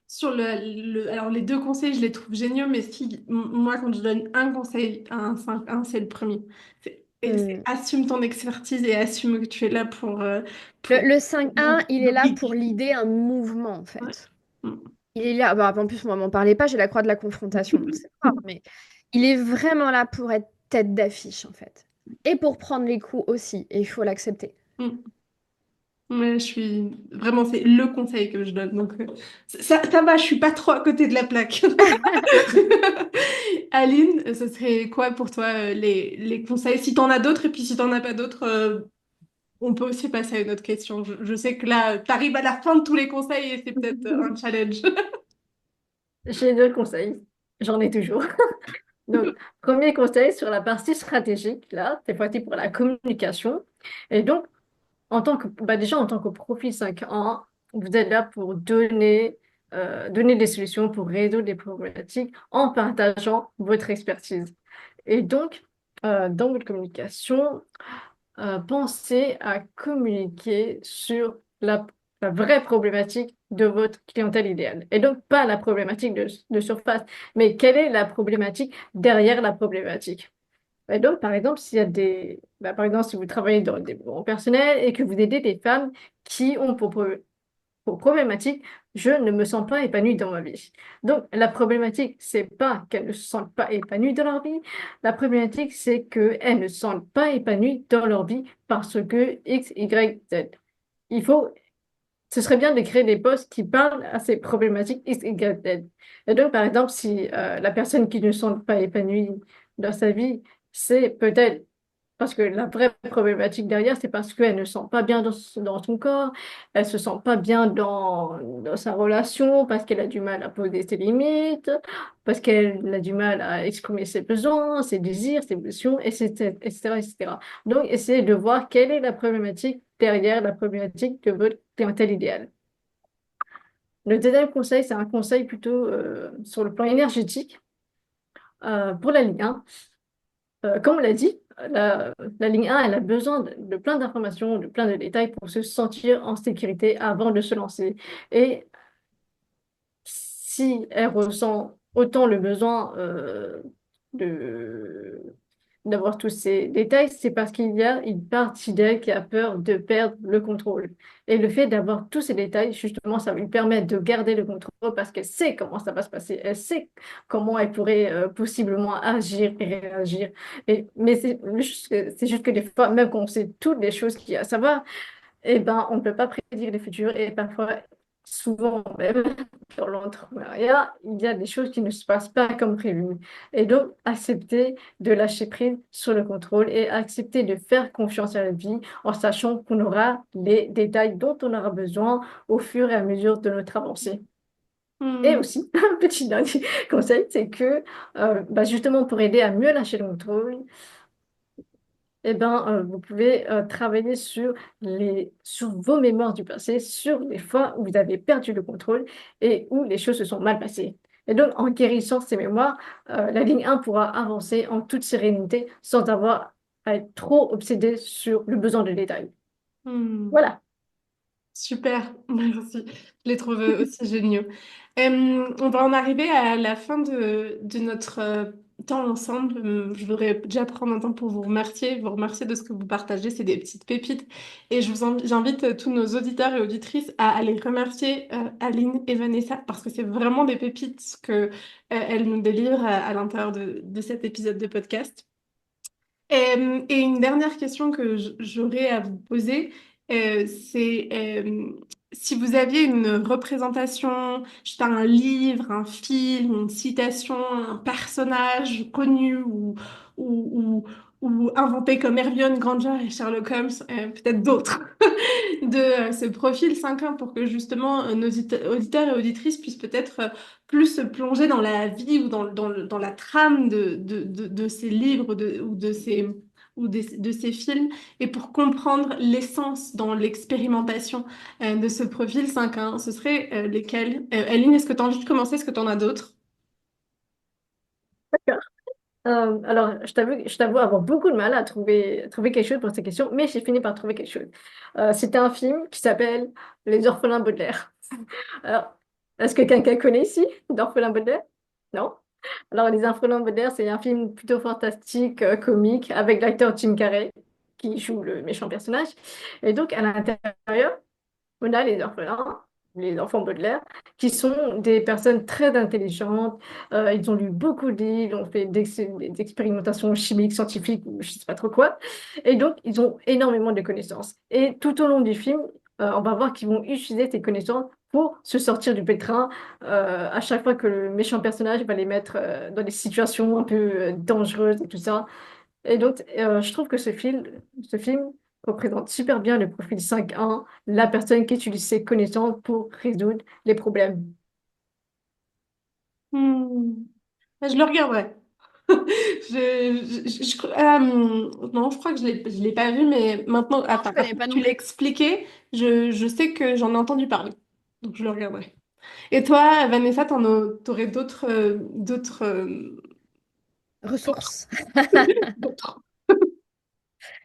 Speaker 1: Sur alors les deux conseils, je les trouve géniaux, mais moi, quand je donne un conseil à un 5-1, c'est le premier. C'est
Speaker 2: Hmm.
Speaker 1: assume ton expertise et assume que tu es là pour
Speaker 2: Le 5-1, il est là pour
Speaker 1: l'oblique.
Speaker 2: l'idée un mouvement, en
Speaker 1: Ouais.
Speaker 2: fait.
Speaker 1: Mm.
Speaker 2: Il est là, bah, en plus, moi, m'en parlez pas, j'ai la croix de la confrontation, donc c'est fort, mais il est vraiment là pour être tête d'affiche, en fait. Et pour prendre les coups aussi, et il faut l'accepter.
Speaker 1: Mm. Ouais, je suis vraiment, c'est le conseil que je donne. Donc, ça va, je suis pas trop à côté de la plaque. Aline, ce serait quoi pour toi les conseils? Si t'en as d'autres, et puis si t'en as pas d'autres, on peut aussi passer à une autre question. Je sais que là, t'arrives à la fin de tous les conseils et c'est peut-être un challenge.
Speaker 3: J'ai deux conseils. J'en ai toujours. Donc, premier conseil sur la partie stratégique, là, cette fois-ci pour la communication. Et donc, déjà, en tant que profil 5 ans, vous êtes là pour donner des solutions, pour résoudre des problématiques en partageant votre expertise. Et donc, dans votre communication, pensez à communiquer sur la vraie problématique de votre clientèle idéale. Et donc, pas la problématique de surface, mais quelle est la problématique derrière la problématique. Et donc, par exemple, par exemple, si vous travaillez dans le développement personnel et que vous aidez des femmes qui ont pour problématique, je ne me sens pas épanouie dans ma vie. Donc, la problématique, c'est pas qu'elles ne se sentent pas épanouies dans leur vie. La problématique, c'est qu'elles ne se sentent pas épanouies dans leur vie parce que X, Y, Z. Il faut, Ce serait bien de créer des posts qui parlent à ces problématiques X, Y, Z. Et donc, par exemple, si la personne qui ne se sent pas épanouie dans sa vie, c'est peut-être Parce que la vraie problématique derrière, c'est parce qu'elle ne se sent pas bien dans son corps, elle se sent pas bien dans sa relation, parce qu'elle a du mal à poser ses limites, parce qu'elle a du mal à exprimer ses besoins, ses désirs, ses pulsions, etc., etc., etc. Donc, essayez de voir quelle est la problématique derrière la problématique de votre clientèle idéale. Le deuxième conseil, c'est un conseil plutôt sur le plan énergétique pour la ligne 1. Comme on l'a dit, la ligne 1, elle a besoin de plein d'informations, de plein de détails pour se sentir en sécurité avant de se lancer. Et si elle ressent autant le besoin de, d'avoir tous ces détails, c'est parce qu'il y a une partie d'elle qui a peur de perdre le contrôle. Et le fait d'avoir tous ces détails, justement, ça lui permet de garder le contrôle parce qu'elle sait comment ça va se passer, elle sait comment elle pourrait possiblement agir et réagir. Mais c'est juste que des fois, même quand on sait toutes les choses qu'il y a à savoir, eh ben, on ne peut pas prédire le futur et parfois, souvent même, dans l'entrepreneuriat, il y a des choses qui ne se passent pas comme prévu. Et donc, accepter de lâcher prise sur le contrôle et accepter de faire confiance à la vie en sachant qu'on aura les détails dont on aura besoin au fur et à mesure de notre avancée. Et
Speaker 1: Hmm.
Speaker 3: aussi, un petit dernier conseil, c'est que justement pour aider à mieux lâcher le contrôle, eh ben, vous pouvez travailler sur vos mémoires du passé, sur les fois où vous avez perdu le contrôle et où les choses se sont mal passées. Et donc, en guérissant ces mémoires, la ligne 1 pourra avancer en toute sérénité sans avoir à être trop obsédé sur le besoin de détails.
Speaker 1: Hmm.
Speaker 3: Voilà.
Speaker 1: Super, merci. Je les trouve aussi géniaux. On va en arriver à la fin de notre temps ensemble. Je voudrais déjà prendre un temps pour vous remercier de ce que vous partagez. C'est des petites pépites. Et j'invite tous nos auditeurs et auditrices à aller remercier Aline et Vanessa parce que c'est vraiment des pépites que elles nous délivrent à l'intérieur de cet épisode de podcast. Et une dernière question que j'aurais à vous poser, c'est si vous aviez une représentation, je sais pas, un livre, un film, une citation, un personnage connu ou, ou inventé comme Hermione Granger et Sherlock Holmes, peut-être d'autres, de ce profil 5 ans pour que justement nos auditeurs et auditrices puissent peut-être plus se plonger dans la vie ou dans la trame de ces livres de ces films et pour comprendre l'essence dans l'expérimentation de ce profil 5 ans, ce serait lesquels? Aline, est-ce que tu as envie de commencer? Est-ce que tu en as d'autres?
Speaker 3: Alors, je t'avoue avoir beaucoup de mal à trouver quelque chose pour ces questions, mais j'ai fini par trouver quelque chose. C'était un film qui s'appelle Les Orphelins Baudelaire. Alors, est-ce que quelqu'un connaît ici d'Orphelins Baudelaire? Non? Alors, Les Orphelins Baudelaire, c'est un film plutôt fantastique, comique, avec l'acteur Jim Carrey, qui joue le méchant personnage. Et donc, à l'intérieur, on a les orphelins, les enfants Baudelaire, qui sont des personnes très intelligentes. Ils ont lu beaucoup de livres, ils ont fait des expérimentations chimiques, scientifiques, ou je ne sais pas trop quoi. Et donc, ils ont énormément de connaissances. Et tout au long du film, on va voir qu'ils vont utiliser ces connaissances pour se sortir du pétrin à chaque fois que le méchant personnage va les mettre dans des situations un peu dangereuses et tout ça. Et donc, je trouve que ce film représente super bien le profil 5-1, la personne qui utilise ses connaissances pour résoudre les problèmes.
Speaker 1: Hmm. Je le regarderai. Non, je crois que je l'ai pas vu, mais maintenant,
Speaker 2: Non, je connais pas
Speaker 1: tu
Speaker 2: non
Speaker 1: l'as
Speaker 2: plus.
Speaker 1: expliqué, je sais que j'en ai entendu parler. Donc, je le regarderai. Et toi, Vanessa, t'aurais d'autres,
Speaker 2: Ressources.
Speaker 1: d'autres.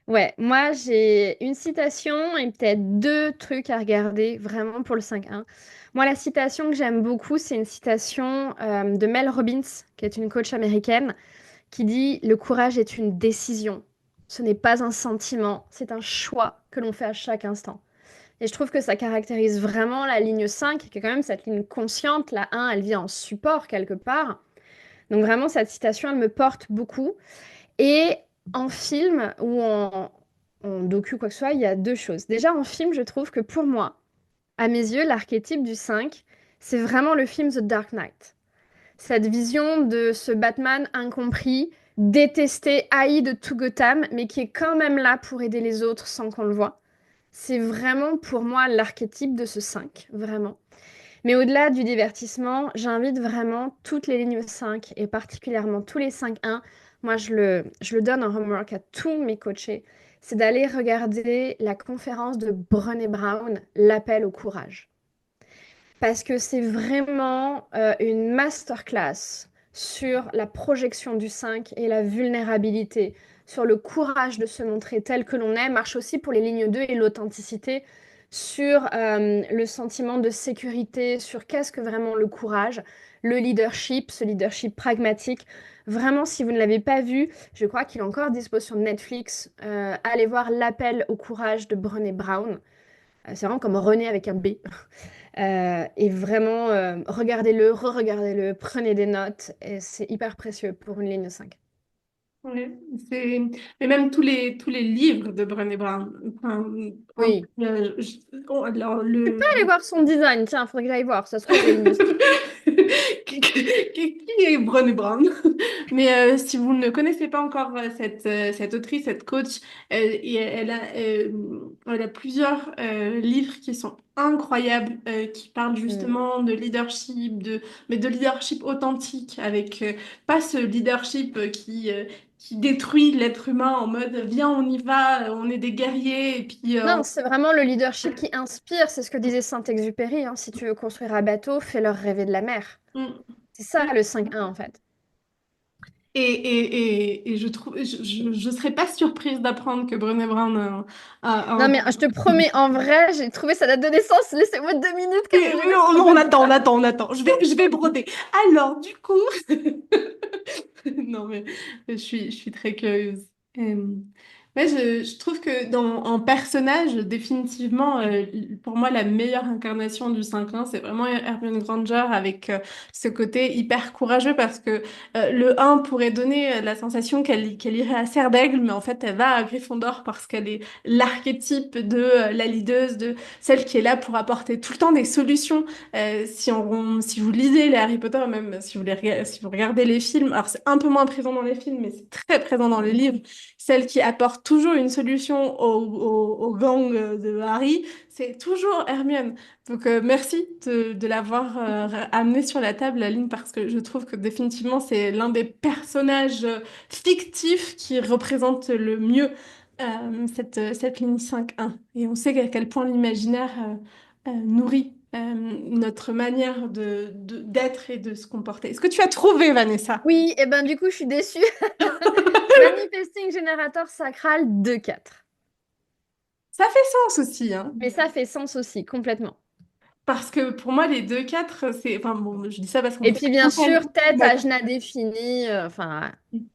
Speaker 2: Ouais, moi j'ai une citation et peut-être deux trucs à regarder vraiment pour le 5-1. Moi, la citation que j'aime beaucoup, c'est une citation de Mel Robbins, qui est une coach américaine, qui dit: Le courage est une décision. Ce n'est pas un sentiment, c'est un choix que l'on fait à chaque instant. Et je trouve que ça caractérise vraiment la ligne 5, qui est quand même cette ligne consciente. La 1, elle vient en support quelque part. Donc vraiment, cette citation, elle me porte beaucoup. Et en film ou en docu, quoi que ce soit, il y a deux choses. Déjà, en film, je trouve que pour moi, à mes yeux, l'archétype du 5, c'est vraiment le film The Dark Knight. Cette vision de ce Batman incompris, détesté, haï de tout Gotham, mais qui est quand même là pour aider les autres sans qu'on le voit. C'est vraiment pour moi l'archétype de ce 5, vraiment. Mais au-delà du divertissement, j'invite vraiment toutes les lignes 5 et particulièrement tous les 5-1. Moi, je le donne en homework à tous mes coachés. C'est d'aller regarder la conférence de Brené Brown, L'appel au courage. Parce que c'est vraiment une masterclass sur la projection du 5 et la vulnérabilité, sur le courage de se montrer tel que l'on est, marche aussi pour les lignes 2 et l'authenticité, sur le sentiment de sécurité, sur qu'est-ce que vraiment le courage, le leadership, ce leadership pragmatique. Vraiment, si vous ne l'avez pas vu, je crois qu'il est encore dispo sur Netflix. Allez voir L'appel au courage de Brené Brown. C'est vraiment comme René avec un B. Et vraiment, regardez-le, re-regardez-le, prenez des notes, et c'est hyper précieux pour une ligne 5.
Speaker 1: Ouais, c'est... Mais même tous les livres de Brené Brown. Enfin,
Speaker 2: Oui.
Speaker 1: alors, le...
Speaker 2: Allez voir son design, tiens, faudrait que j'aille voir, ça se trouve, j'ai ligne 6.
Speaker 1: Qui est Brené Brown? Mais si vous ne connaissez pas encore cette autrice, cette coach, et elle a plusieurs livres qui sont incroyables, qui parlent
Speaker 2: Mm.
Speaker 1: justement de leadership, mais de leadership authentique, avec pas ce leadership qui détruit l'être humain en mode viens, on y va, on est des guerriers, et puis
Speaker 2: Non, c'est vraiment le leadership qui inspire, c'est ce que disait Saint-Exupéry, hein. Si tu veux construire un bateau, fais-leur rêver de la mer.
Speaker 1: on-
Speaker 2: C'est ça le 5-1 en fait.
Speaker 1: et je trouve, je serais pas surprise d'apprendre que Brené Brown a
Speaker 2: Non
Speaker 1: un...
Speaker 2: mais je te promets, en vrai, j'ai trouvé sa date de naissance. Laissez-moi 2 minutes que
Speaker 1: Oui,
Speaker 2: je
Speaker 1: oui,
Speaker 2: vérifie mon
Speaker 1: on
Speaker 2: petit
Speaker 1: attend, on
Speaker 2: doigt.
Speaker 1: attend, on attend. Je vais broder. Alors, du coup, non mais je suis très curieuse. Euh, ouais, je trouve que en personnage, définitivement, pour moi, la meilleure incarnation du 5-1, c'est vraiment Hermione Granger avec ce côté hyper courageux parce que le 1 pourrait donner la sensation qu'elle irait à Serre d'Aigle, mais en fait, elle va à Gryffondor parce qu'elle est l'archétype de la leaduse, de celle qui est là pour apporter tout le temps des solutions. Si vous lisez les Harry Potter, même si vous regardez les films, alors c'est un peu moins présent dans les films, mais c'est très présent dans les livres, celle qui apporte toujours une solution au gang de Harry, c'est toujours Hermione. Donc merci de l'avoir amené sur la table, Aline, parce que je trouve que définitivement c'est l'un des personnages fictifs qui représente le mieux cette ligne 5-1. Et on sait à quel point l'imaginaire nourrit notre manière d'être et de se comporter. Est-ce que tu as trouvé, Vanessa?
Speaker 2: Oui, et ben du coup, je suis déçue. Manifesting Generator Sacral 2-4.
Speaker 1: Ça fait sens aussi, hein.
Speaker 2: Mais ça fait sens aussi, complètement.
Speaker 1: Parce que pour moi, les 2-4 c'est... Enfin bon, je dis ça parce qu'on
Speaker 2: Et
Speaker 1: fait
Speaker 2: puis bien
Speaker 1: la campagne.
Speaker 2: sûr, tête,
Speaker 1: Ouais.
Speaker 2: ajna défini, enfin,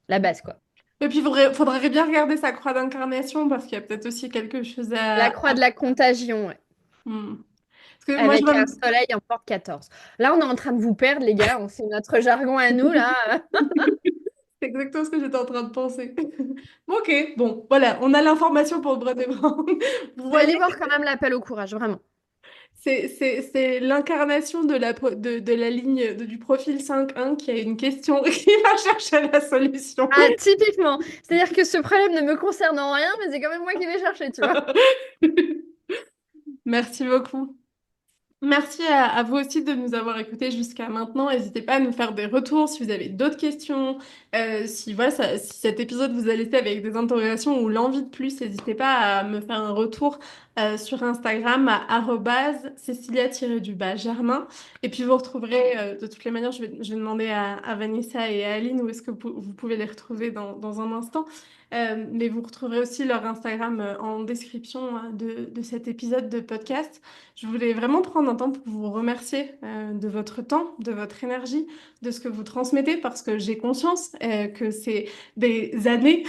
Speaker 2: la base quoi.
Speaker 1: Et puis, il faudrait bien regarder sa croix d'incarnation parce qu'il y a peut-être aussi quelque chose
Speaker 2: La croix de la contagion, ouais.
Speaker 1: Hmm. Parce que moi, je
Speaker 2: Avec
Speaker 1: vois...
Speaker 2: un soleil en porte 14. Là, on est en train de vous perdre, les gars. On fait notre jargon à nous, là.
Speaker 1: C'est exactement ce que j'étais en train de penser. Bon, ok, bon, voilà, on a l'information pour Brené et Brown. Vous
Speaker 2: Mais
Speaker 1: voyez,
Speaker 2: allez voir quand même l'appel au courage, vraiment.
Speaker 1: c'est l'incarnation de la ligne du profil 5-1 qui a une question qui va chercher la solution.
Speaker 2: Ah, typiquement. C'est-à-dire que ce problème ne me concerne en rien, mais c'est quand même moi qui vais chercher, tu vois.
Speaker 1: Merci beaucoup. Merci à vous aussi de nous avoir écoutés jusqu'à maintenant. N'hésitez pas à nous faire des retours si vous avez d'autres questions. Si, voilà, si cet épisode vous a laissé avec des interrogations ou l'envie de plus, n'hésitez pas à me faire un retour sur Instagram à @cecilia-germain. Et puis vous retrouverez, de toutes les manières, je vais demander à Vanessa et à Aline où est-ce que vous pouvez les retrouver dans un instant. Mais vous retrouverez aussi leur Instagram en description de cet épisode de podcast. Je voulais vraiment prendre un temps pour vous remercier de votre temps, de votre énergie, de ce que vous transmettez, parce que j'ai conscience que c'est des années,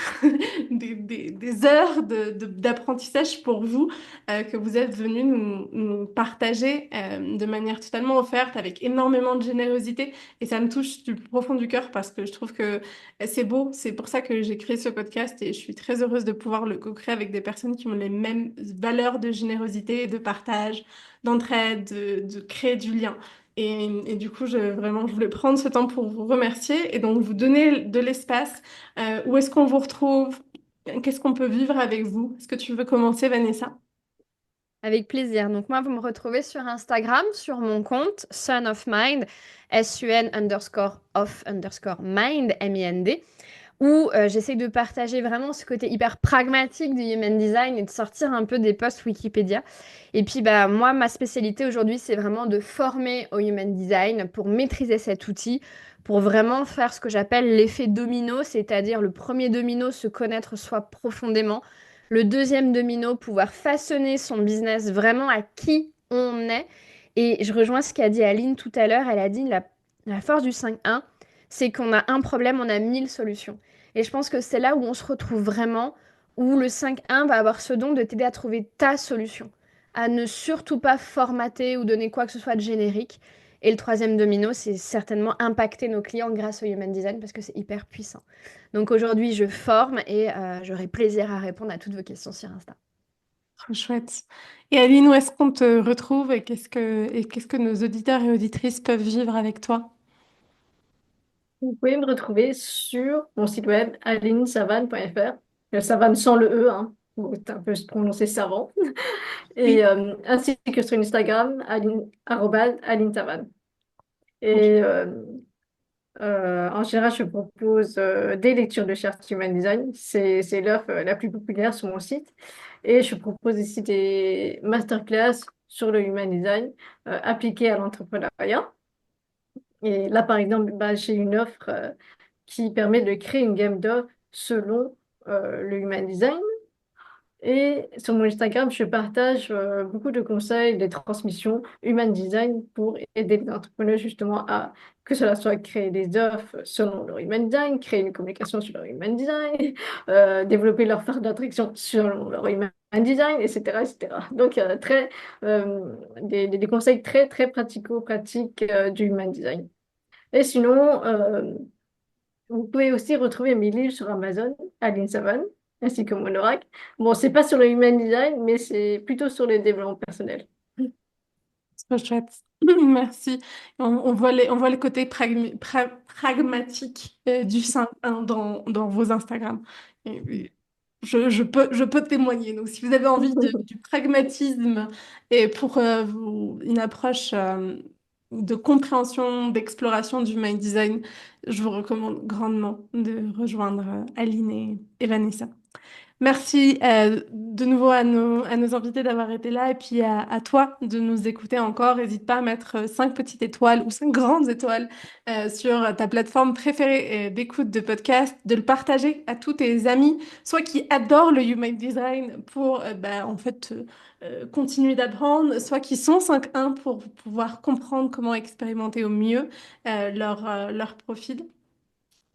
Speaker 1: des heures d'apprentissage pour vous, que vous êtes venus nous partager de manière totalement offerte, avec énormément de générosité. Et ça me touche du plus profond du cœur, parce que je trouve que c'est beau. C'est pour ça que j'ai créé ce podcast, et je suis très heureuse de pouvoir le co-créer avec des personnes qui ont les mêmes valeurs de générosité et de partage d'entraide, de créer du lien. Et du coup, vraiment, je voulais prendre ce temps pour vous remercier et donc vous donner de l'espace. Où est-ce qu'on vous retrouve? Qu'est-ce qu'on peut vivre avec vous? Est-ce que tu veux commencer, Vanessa?
Speaker 2: Avec plaisir. Donc moi, vous me retrouvez sur Instagram, sur mon compte Sun of Mind, SUN underscore of underscore mind, M-I-N-D, où j'essaie de partager vraiment ce côté hyper pragmatique du human design et de sortir un peu des posts Wikipédia. Et puis bah moi, ma spécialité aujourd'hui, c'est vraiment de former au human design pour maîtriser cet outil, pour vraiment faire ce que j'appelle l'effet domino, c'est-à-dire le premier domino, se connaître soi profondément. Le deuxième domino, pouvoir façonner son business vraiment à qui on est. Et je rejoins ce qu'a dit Aline tout à l'heure. Elle a dit la force du 5-1, c'est qu'on a un problème, on a 1000 solutions. Et je pense que c'est là où on se retrouve vraiment, où le 5-1 va avoir ce don de t'aider à trouver ta solution, à ne surtout pas formater ou donner quoi que ce soit de générique. Et le troisième domino, c'est certainement impacter nos clients grâce au Human Design parce que c'est hyper puissant. Donc aujourd'hui, je forme et j'aurai plaisir à répondre à toutes vos questions sur Insta.
Speaker 1: Trop chouette. Et Aline, où est-ce qu'on te retrouve et qu'est-ce que nos auditeurs et auditrices peuvent vivre avec toi?
Speaker 3: Vous pouvez me retrouver sur mon site web alinsavane.fr. Le savane sans le E, hein. Faut un peu se prononcer savant.
Speaker 1: Oui.
Speaker 3: Et ainsi que sur Instagram, @alinsavane.
Speaker 1: Trop chouette.
Speaker 3: Et en général, je propose des lectures de chartes Human Design. C'est l'offre la plus populaire sur mon site. Et je propose ici des masterclass sur le Human Design appliqué à l'entrepreneuriat. Et là, par exemple, bah, j'ai une offre qui permet de créer une gamme d'offres selon le Human Design. Et sur mon Instagram, je partage beaucoup de conseils, des transmissions Human Design pour aider les entrepreneurs justement à que cela soit créer des offres selon leur Human Design, créer une communication sur leur Human Design, développer leur phare d'attraction selon leur Human Design, etc., etc. Donc, des conseils très, très pratico-pratiques du Human Design. Et sinon, vous pouvez aussi retrouver mes livres sur Amazon, Aline Savane, ainsi que mon oracle. Bon, c'est pas sur le human design, mais c'est plutôt sur le développement personnel.
Speaker 1: Trop chouette. Merci. On voit le côté pragmatique du 5-1 dans vos Instagram. Et je peux témoigner. Donc, si vous avez envie du pragmatisme et pour une approche de compréhension, d'exploration du mind design, je vous recommande grandement de rejoindre Aline et Vanessa. Merci de nouveau à nos invités d'avoir été là et puis à toi de nous écouter encore. N'hésite pas à mettre 5 petites étoiles ou 5 grandes étoiles sur ta plateforme préférée d'écoute de podcast, de le partager à tous tes amis, soit qui adorent le Human Design pour en fait continuer d'apprendre, soit qui sont 5-1 pour pouvoir comprendre comment expérimenter au mieux leur profil.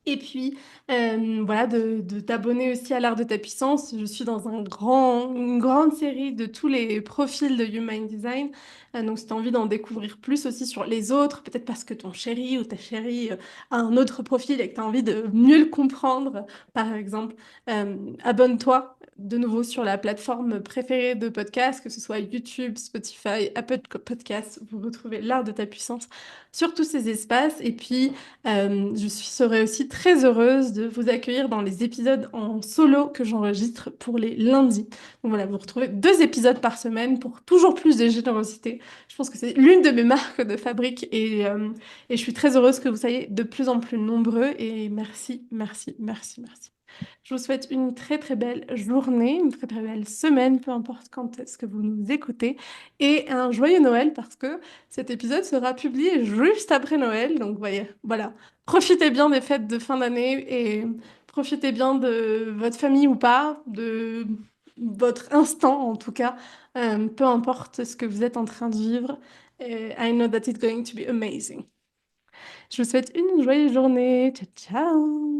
Speaker 1: Et puis, voilà, de t'abonner aussi à l'Art de ta puissance. Je suis dans une grande série de tous les profils de Human Design. Donc, si tu as envie d'en découvrir plus aussi sur les autres, peut-être parce que ton chéri ou ta chérie a un autre profil et que tu as envie de mieux le comprendre, par exemple, abonne-toi de nouveau sur la plateforme préférée de podcast, que ce soit YouTube, Spotify, Apple Podcasts. Vous retrouvez l'Art de ta puissance sur tous ces espaces. Et puis, serai aussi très heureuse de vous accueillir dans les épisodes en solo que j'enregistre pour les lundis. Donc voilà, vous retrouvez 2 épisodes par semaine pour toujours plus de générosité. Je pense que c'est l'une de mes marques de fabrique et je suis très heureuse que vous soyez de plus en plus nombreux et merci, merci, merci, merci. Je vous souhaite une très très belle journée, une très très belle semaine, peu importe quand est-ce que vous nous écoutez, et un joyeux Noël parce que cet épisode sera publié juste après Noël. Donc voyez, voilà, profitez bien des fêtes de fin d'année et profitez bien de votre famille ou pas, de votre instant en tout cas, peu importe ce que vous êtes en train de vivre. I know that it's going to be amazing. Je vous souhaite une joyeuse journée. Ciao, ciao!